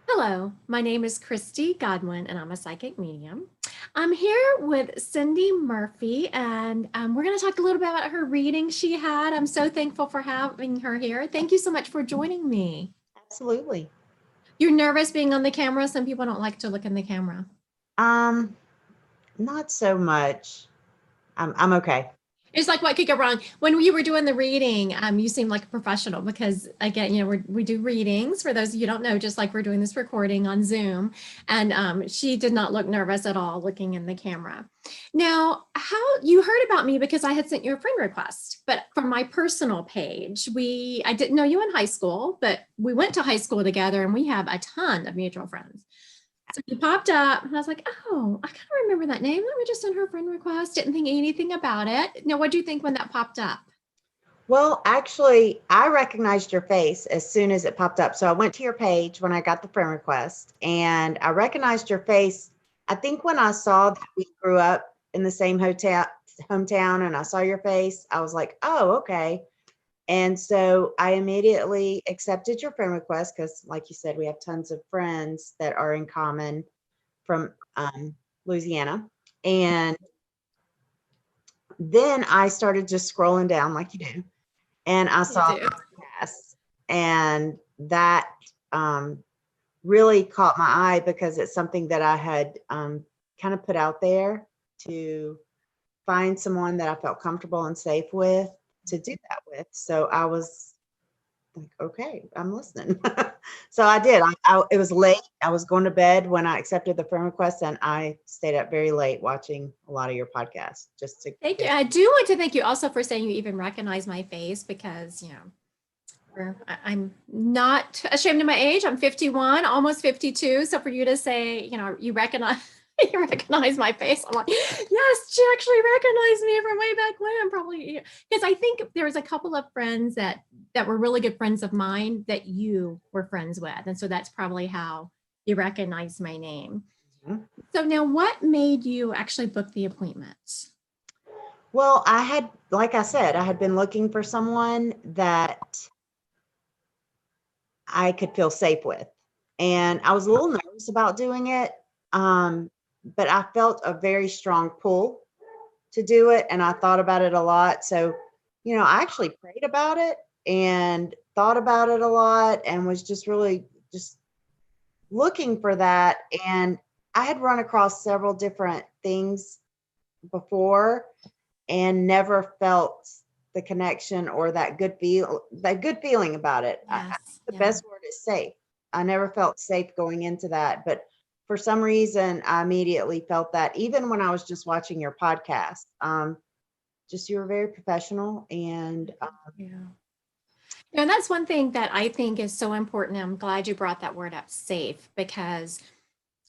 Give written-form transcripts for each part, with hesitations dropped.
Hello, my name is Christy Godwin, and I'm a psychic medium. I'm here with Cindy Murphy, and we're going to talk a little bit about her reading she had. I'm so thankful for having her here. Thank you so much for joining me. Absolutely. You're nervous being on the camera. Some people don't like to look in the camera. Um, Not so much. I'm okay. It's like what could go wrong. When you were doing the reading, you seemed like a professional because again, we do readings for those of you who don't know, just like we're doing this recording on Zoom. And she did not look nervous at all looking in the camera. Now, how you heard about me because I had sent you a friend request, but from my personal page, I didn't know you in high school, but we went to high school together and we have a ton of mutual friends. So he popped up and I was like, oh, I kind of remember that name. Let me just send her a friend request. Didn't think anything about it. Now, what do you think when that popped up? Well, actually, I recognized your face as soon as it popped up. So I went to your page when I got the friend request and I recognized your face. I think when I saw that we grew up in the same hometown and I saw your face, I was like, oh, okay. And so I immediately accepted your friend request because, like you said, we have tons of friends that are in common from Louisiana. And then I started just scrolling down like you do, and I You saw do. podcasts, and that really caught my eye because it's something that I had kind of put out there to find someone that I felt comfortable and safe with to do that with. So I was like, okay, I'm listening. So I did. It was late. I was going to bed when I accepted the friend request, and I stayed up very late watching a lot of your podcasts just to Thank you. get. I do want to thank you also for saying you even recognize my face because, I'm not ashamed of my age. I'm 51, almost 52. So for you to say, you recognize you recognize my face, I'm like, yes, she actually recognized me from way back when. Probably because I think there was a couple of friends that were really good friends of mine that you were friends with, and so that's probably how you recognized my name. Mhm. So now, what made you actually book the appointment? Well, I had, like I said, I had been looking for someone that I could feel safe with. And I was a little nervous about doing it, but I felt a very strong pull to do it. And I thought about it a lot. So, I actually prayed about it and thought about it a lot and was just really just looking for that. And I had run across several different things before and never felt the connection or that good feeling about it. I Yes, think the yeah. best word is safe. I never felt safe going into that, but for some reason, I immediately felt that even when I was just watching your podcast. Just you were very professional, and Yeah. And that's one thing that I think is so important. I'm glad you brought that word up, safe, because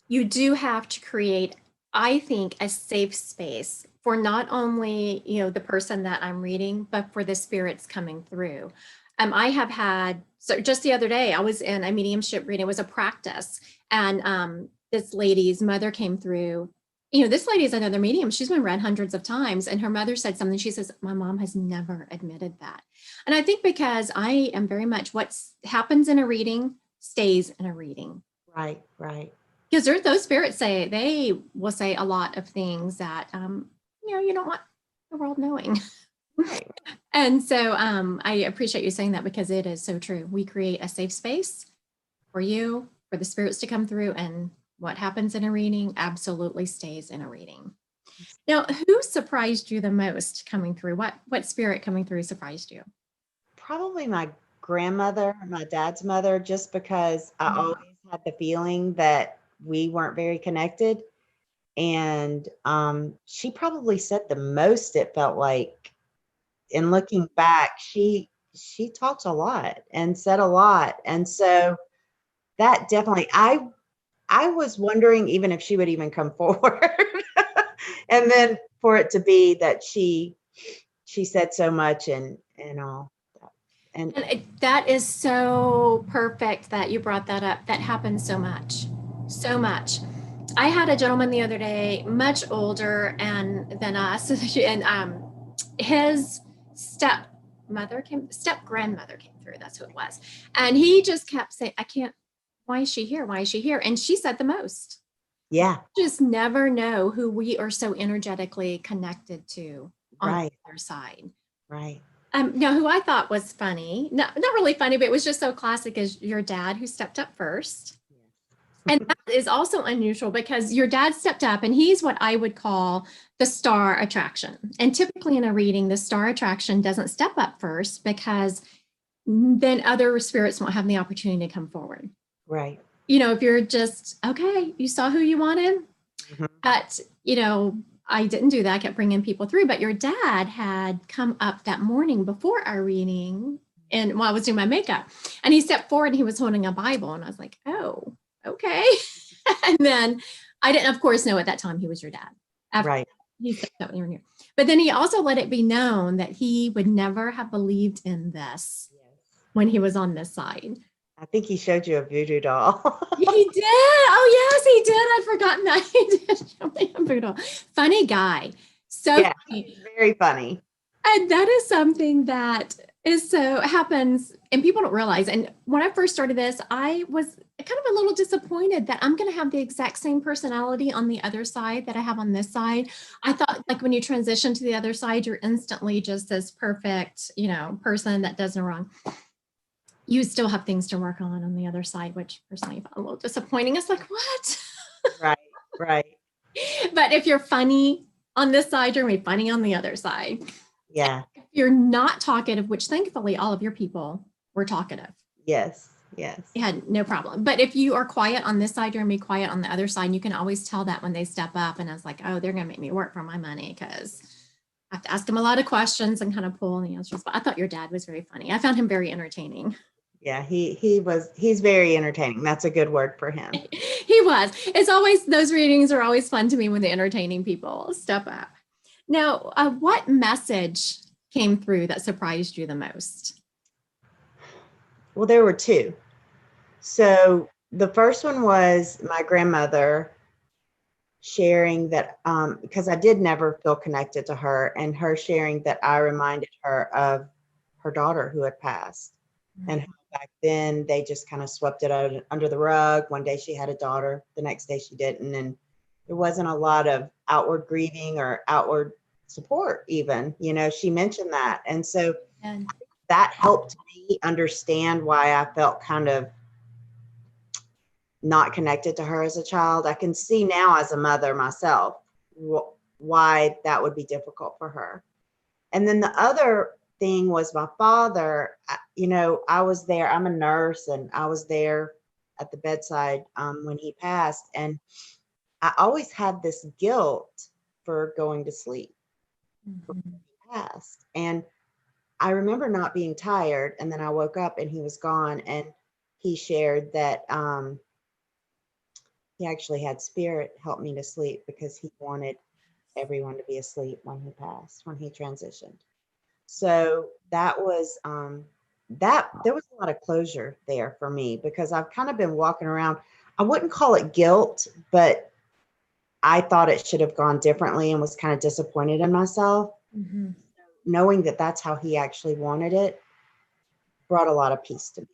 you do have to create, I think, a safe space for not only, the person that I'm reading, but for the spirits coming through. I have had, so just the other day, I was in a mediumship reading, it was a practice, and this lady's mother came through. This lady is another medium. She's been read hundreds of times, and her mother said something. She says, my mom has never admitted that. And I think because I am very much what happens in a reading stays in a reading, right, right, because there's those spirits say they will say a lot of things that you don't want the world knowing. right. And so I appreciate you saying that because it is so true. We create a safe space for you, for the spirits to come through, and what happens in a reading absolutely stays in a reading. Now, who surprised you the most coming through? What spirit coming through surprised you? Probably my grandmother, my dad's mother, just because I always had the feeling that we weren't very connected. And she probably said the most, it felt like. In looking back, she talked a lot and said a lot. And so that definitely I was wondering even if she would even come forward. And then for it to be that she said so much and all that. And And that is so perfect that you brought that up. That happens so much, so much. I had a gentleman the other day, much older and than us, and his step grandmother came through. That's who it was, and he just kept saying, "I can't. why is she here? Why is she here? And she said the most. Yeah. Just never know who we are so energetically connected to on Right. the other side. Right. Now, who I thought was funny, not really funny, but it was just so classic, is your dad, who stepped up first. And that is also unusual because your dad stepped up and he's what I would call the star attraction. And typically in a reading, the star attraction doesn't step up first because then other spirits won't have the opportunity to come forward. Right. You know, if you're just, okay, you saw who you wanted, but, you know, I didn't do that. I kept bringing people through, but your dad had come up that morning before our reading and while I was doing my makeup, and he stepped forward and he was holding a Bible. And I was like, oh, okay. And then I didn't, of course, know at that time he was your dad. After Right. he stepped up when you were here. But then he also let it be known that he would never have believed in this when he was on this side. I think he showed you a voodoo doll. He did. Oh, yes, he did. I'd forgotten that. He did show me a voodoo. Funny guy. So Yeah, funny. very funny. And that is something that is so happens and people don't realize. And when I first started this, I was kind of a little disappointed that I'm going to have the exact same personality on the other side that I have on this side. I thought like when you transition to the other side, you're instantly just this perfect, you know, person that does no wrong. You still have things to work on the other side, which personally felt a little disappointing. It's like, what? Right. Right. But if you're funny on this side, you're going to be funny on the other side. Yeah. If you're not talkative, which thankfully all of your people were talkative. Yes. Yes. You had no problem. But if you are quiet on this side, you're going to be quiet on the other side. You can always tell that when they step up. And I was like, oh, they're going to make me work for my money because I have to ask them a lot of questions and kind of pull the answers. But I thought your dad was very funny. I found him very entertaining. Yeah, he's very entertaining. That's a good word for him. He was. It's always, those readings are always fun to me when the entertaining people step up. Now, what message came through that surprised you the most? Well, there were two. So the first one was my grandmother sharing that, because I did never feel connected to her, and her sharing that I reminded her of her daughter who had passed. And how back then they just kind of swept it out under the rug. One day she had a daughter, the next day she didn't. And there wasn't a lot of outward grieving or outward support even, you know, she mentioned that. And so that helped me understand why I felt kind of not connected to her as a child. I can see now as a mother myself why that would be difficult for her. And then the other thing was my father. You know, I was there, I'm a nurse, and I was there at the bedside when he passed. And I always had this guilt for going to sleep before he passed. And I remember not being tired. And then I woke up and he was gone. And he shared that he actually had spirit help me to sleep because he wanted everyone to be asleep when he passed, when he transitioned. So that was that there was a lot of closure there for me because I've kind of been walking around. I wouldn't call it guilt, but I thought it should have gone differently and was kind of disappointed in myself. Mm-hmm. Knowing that that's how he actually wanted it brought a lot of peace to me.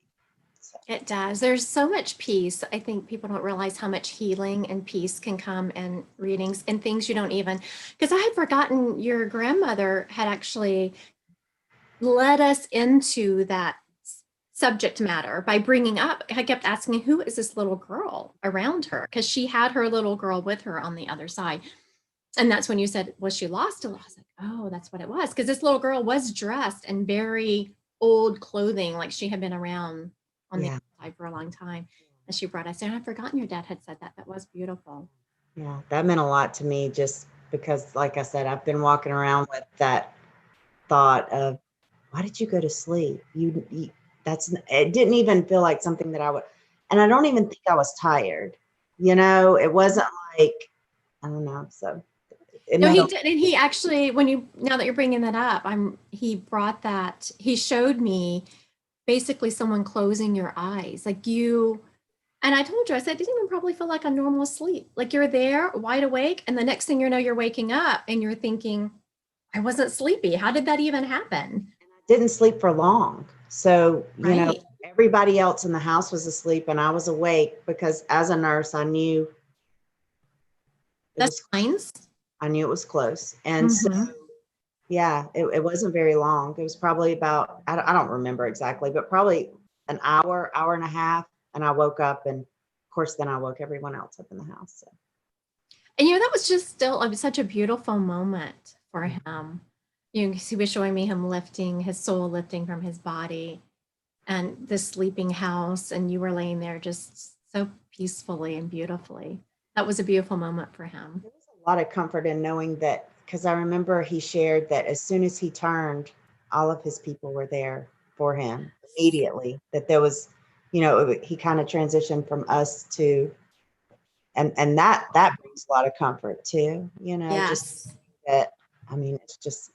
So. It does. There's so much peace. I think people don't realize how much healing and peace can come in readings and things you don't even, because I had forgotten your grandmother had actually led us into that subject matter by bringing up, I kept asking, who is this little girl around her? Because she had her little girl with her on the other side. And that's when you said, was she lost? I was like, oh, that's what it was. Because this little girl was dressed in very old clothing, like she had been around on the outside for a long time. And she brought us in. I'd forgotten your dad had said that. That was beautiful. Yeah, that meant a lot to me just because, like I said, I've been walking around with that thought of, why did you go to sleep? You that's, it didn't even feel like something that I would, and I don't even think I was tired. You know, it wasn't like, I don't know. So. No, he did. And he actually, now that you're bringing that up, he brought that, he showed me basically someone closing your eyes, like you, and I told you, I said, it didn't even probably feel like a normal sleep. Like you're there wide awake. And the next thing you know, you're waking up and you're thinking, I wasn't sleepy. How did that even happen? I didn't sleep for long. So, you know, everybody else in the house was asleep and I was awake, because as a nurse, I knew it That's was, signs. I knew it was close. And so, Mhm. yeah, it wasn't very long. It was probably about, I don't remember exactly, but probably an hour, hour and a half. And I woke up, and of course, then I woke everyone else up in the house. So. And that was just still such a beautiful moment for him. He was showing me him lifting his soul, lifting from his body, and the sleeping house, and you were laying there just so peacefully and beautifully. That was a beautiful moment for him. There was a lot of comfort in knowing that, because I remember he shared that as soon as he turned, all of his people were there for him immediately. That there was, he kind of transitioned from us to, and that brings a lot of comfort too. Just Yes. that. I mean,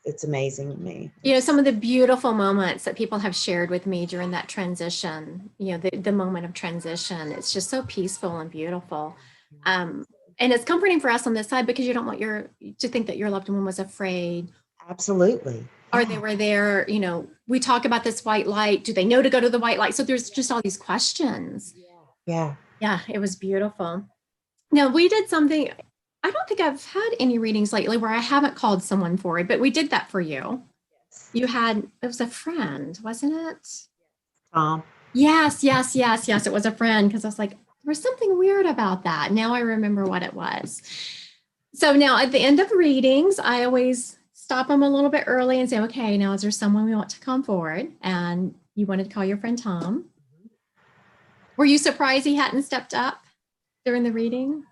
it's amazing to me. Some of the beautiful moments that people have shared with me during that transition, the moment of transition, it's just so peaceful and beautiful. Um, and it's comforting for us on this side, because you don't want to think that your loved one was afraid, Absolutely. or they were there. We talk about this white light. Do they know to go to the white light? So there's just all these questions. Yeah. Yeah, it was beautiful. Now, we did something, I don't think I've had any readings lately where I haven't called someone forward, but we did that for you. It was a friend, wasn't it? Tom. Yes, yes, yes, yes. It was a friend, because I was like, there was something weird about that. Now I remember what it was. So now at the end of readings, I always stop them a little bit early and say, okay, now is there someone we want to come forward? And you wanted to call your friend Tom. Were you surprised he hadn't stepped up during the reading?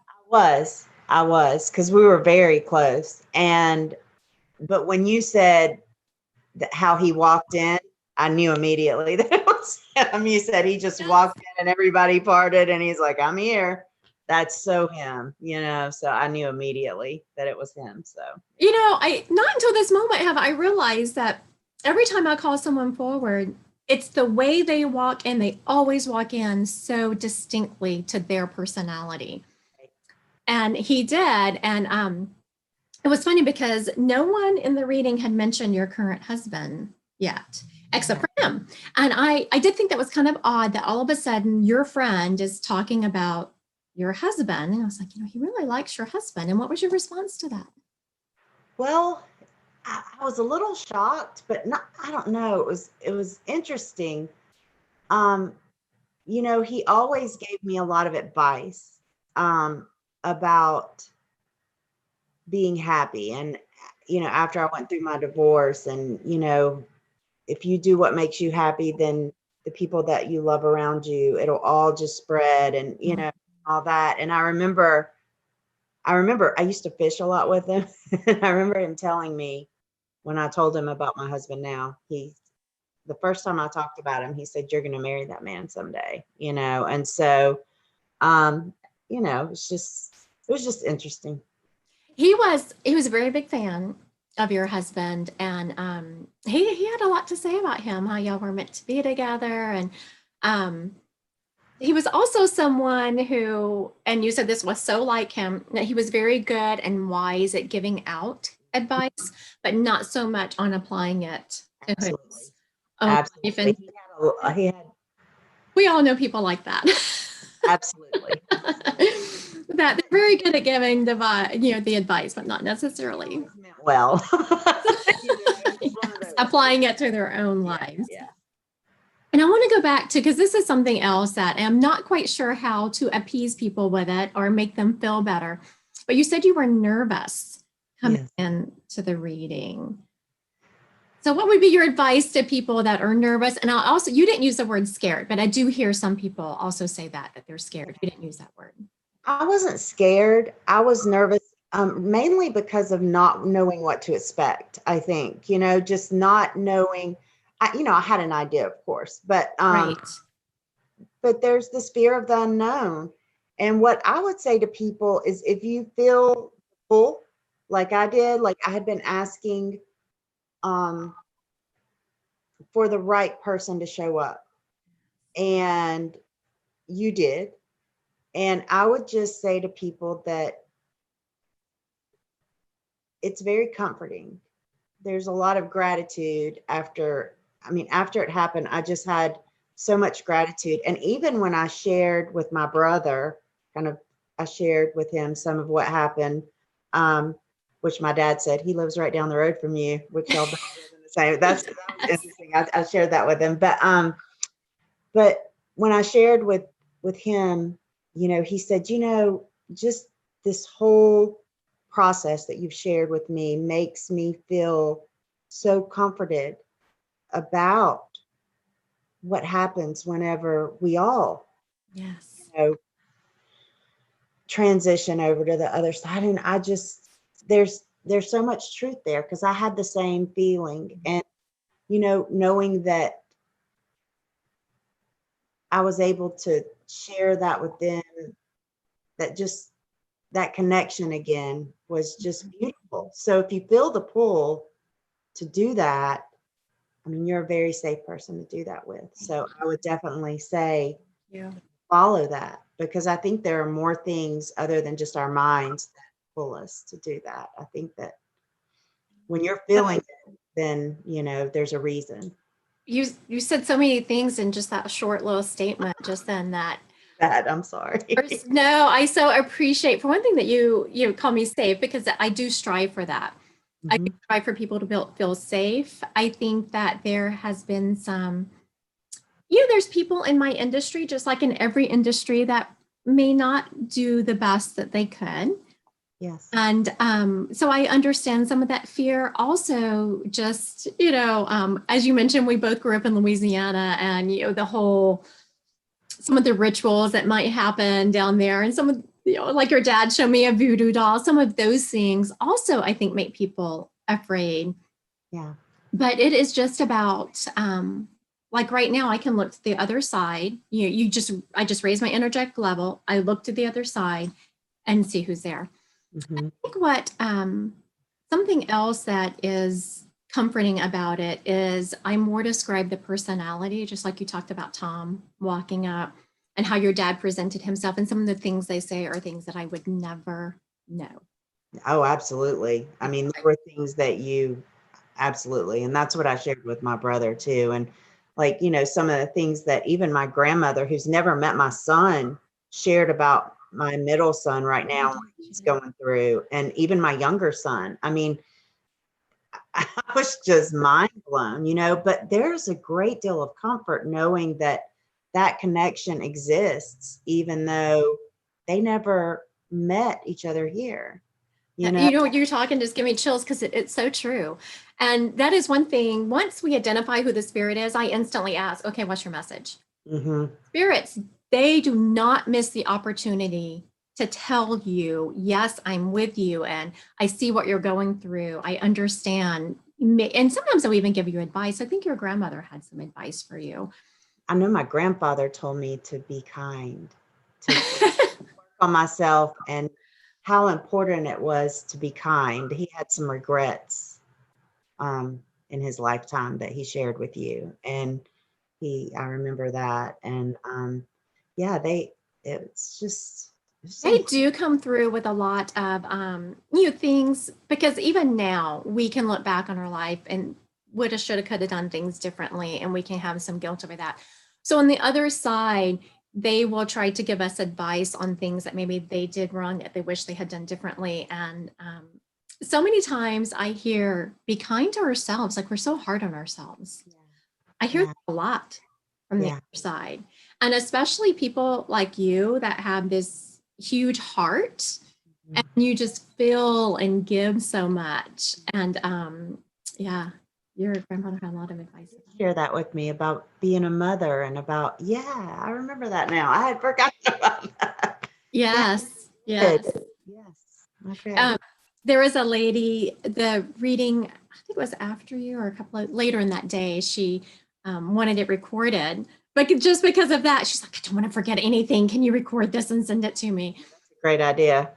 I was, because we were very close. But when you said how he walked in, I knew immediately that it was him. You said he just walked in and everybody parted, and he's like, I'm here. That's so him, so I knew immediately that it was him. So, I not until this moment have I realized that every time I call someone forward, it's the way they walk in. They always walk in so distinctly to their personality. And he did. And it was funny because no one in the reading had mentioned your current husband yet, except for him. And I did think that was kind of odd that all of a sudden your friend is talking about your husband. And I was like, he really likes your husband. And what was your response to that? well, I was a little shocked, but not, I don't know. It was interesting. Um, he always gave me a lot of advice about being happy. And, after I went through my divorce, and, if you do what makes you happy, then the people that you love around you, it'll all just spread, and, all that. And I remember I used to fish a lot with him. I remember him telling me, when I told him about my husband now, the first time I talked about him, he said, you're going to marry that man someday, and so, um, it was just interesting. He was a very big fan of your husband, and he had a lot to say about him, how y'all were meant to be together. And um he was also someone who, and you said this was so like him, that he was very good and wise at giving out advice, but not so much on applying it to Absolutely. his own life. Absolutely. And He had we all know people like that. absolutely. That they're very good at giving the advice, but not necessarily Meant well. It's one of yes, those. applying it to their own lives. Yeah. And I want to go back to, because this is something else that I'm not quite sure how to appease people with it or make them feel better. But you said you were nervous coming Yes. into the reading. So, what would be your advice to people that are nervous? And you didn't use the word scared, but I do hear some people also say that they're scared. You didn't use that word. I wasn't scared. I was nervous, mainly because of not knowing what to expect. I think, just not knowing. I had an idea, of course, Right. but there's this fear of the unknown. And what I would say to people is, if you feel full, like I did, like I had been asking um, for the right person to show up, and you did. And I would just say to people that it's very comforting. There's a lot of gratitude after it happened. I just had so much gratitude. And even when I shared with my brother, kind of, I shared with him some of what happened, which my dad said, he lives right down the road from you, which y'all both live in the same. That was interesting. I shared that with him. But when I shared with him, he said, just this whole process that you've shared with me makes me feel so comforted about what happens whenever we all, Yes. transition over to the other side. And I just, there's so much truth there, because I had the same feeling. And, knowing that I was able to share that with them, that just that connection again was just beautiful. So if you feel the pull to do that, I mean, you're a very safe person to do that with. So I would definitely say follow that, because I think there are more things other than just our minds that pull us to do that. I think that when you're feeling it, then, there's a reason. You said so many things in just that short little statement just then that That I'm sorry. no, I so appreciate, for one thing, that you call me safe, because I do strive for that. I do strive for people to feel safe. I think that there has been some, there's people in my industry, just like in every industry, that may not do the best that they could. Yes. And so I understand some of that fear. Also, just, as you mentioned, we both grew up in Louisiana, and, some of the rituals that might happen down there, and some of, like your dad showed me a voodoo doll, some of those things also, I think, make people afraid. Yeah. But it is just about, like right now, I can look to the other side. I just raise my energetic level. I look to the other side and see who's there. I think what, something else that is comforting about it is I more describe the personality, just like you talked about Tom walking up and how your dad presented himself. And some of the things they say are things that I would never know. Oh, absolutely. I mean, there were things that absolutely. And that's what I shared with my brother too. And like, some of the things that even my grandmother, who's never met my son, shared about my middle son right now, what he's going through, and even my younger son. I mean, I was just mind blown, but there's a great deal of comfort knowing that that connection exists, even though they never met each other here. What you're talking just give me chills, because it's so true. And that is one thing. Once we identify who the spirit is, I instantly ask, okay, what's your message? Spirits, they do not miss the opportunity to tell you, yes, I'm with you, and I see what you're going through. I understand. And sometimes they'll even give you advice. I think your grandmother had some advice for you. I know my grandfather told me to be kind, to work on myself, and how important it was to be kind. He had some regrets in his lifetime that he shared with you. And I remember that. And yeah, it's just, They do come through with a lot of things, because even now we can look back on our life and woulda, shoulda, coulda done things differently, and we can have some guilt over that. So on the other side, they will try to give us advice on things that maybe they did wrong, that they wish they had done differently. And so many times I hear, be kind to ourselves, like we're so hard on ourselves. I hear that a lot from the other side. And especially people like you that have this huge heart, and you just feel and give so much. And your grandmother had a lot of advice. Share that with me about being a mother, and about, I remember that now. I had forgotten about that. Yes. Okay. There was a lady, the reading, I think it was after you or a couple of later in that day, she wanted it recorded. But just because of that, she's like, I don't want to forget anything. Can you record this and send it to me? That's a great idea.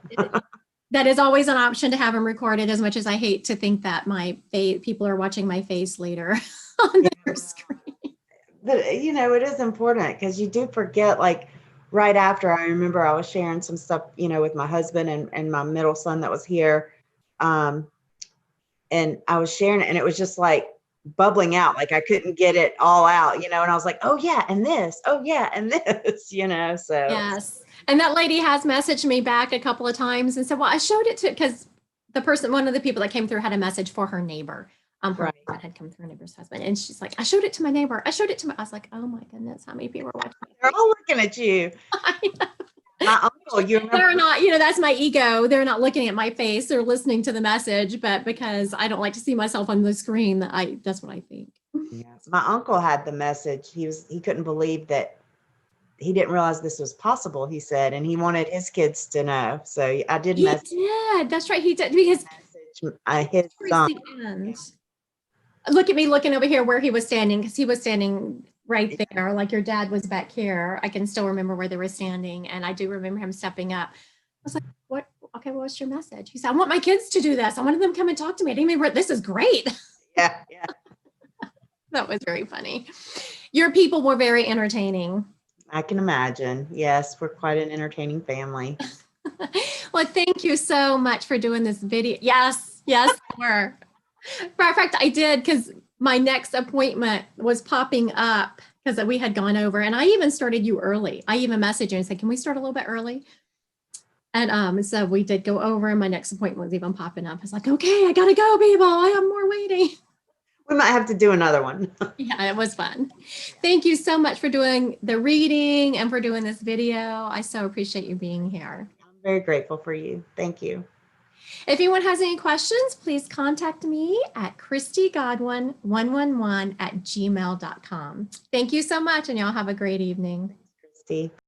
That is always an option, to have them recorded, as much as I hate to think that people are watching my face later on their screen. But it is important, because you do forget, like right after, I remember I was sharing some stuff, with my husband and my middle son that was here. And I was sharing it, and it was just like, bubbling out. Like I couldn't get it all out, you know, and I was like, oh yeah, and this, oh yeah, and this, you know, so Yes. And that lady has messaged me back a couple of times and said, well, I showed it to, because the person, one of the people that came through had a message for her neighbor. Her right. dad had come through, her neighbor's husband. And she's like, I showed it to my neighbor. I showed it to my, I was like, oh my goodness, how many people are They're watching? all looking at you. My uncle, you remember? They're not, you know, that's my ego. They're not looking at my face. They're listening to the message, but because I don't like to see myself on the screen, that's what I think. Yes, my uncle had the message. He couldn't believe that he didn't realize this was possible, he said, and he wanted his kids to know. So I did He did. That's right. He did because message his towards son. the end, look at me looking over here where he was standing, because he was standing right there, like your dad was back here. I can still remember where they were standing, and I do remember him stepping up. I was like, what? Okay, well, what's your message? He said, I want my kids to do this. I wanted them to come and talk to me. I didn't even, this is great. Yeah, yeah. That was very funny. Your people were very entertaining. I can imagine. Yes, we're quite an entertaining family. Well, thank you so much for doing this video. Yes, yes, we're. Perfect. I did, because my next appointment was popping up because we had gone over, and I even started you early. I even messaged you and said, can we start a little bit early? And so we did go over, and my next appointment was even popping up. I was like, okay, I gotta go, people. I have more waiting. We might have to do another one. Yeah, it was fun. Thank you so much for doing the reading and for doing this video. I so appreciate you being here. I'm very grateful for you. Thank you. If anyone has any questions, please contact me at christygodwin111@gmail.com. Thank you so much, and y'all have a great evening. Christy.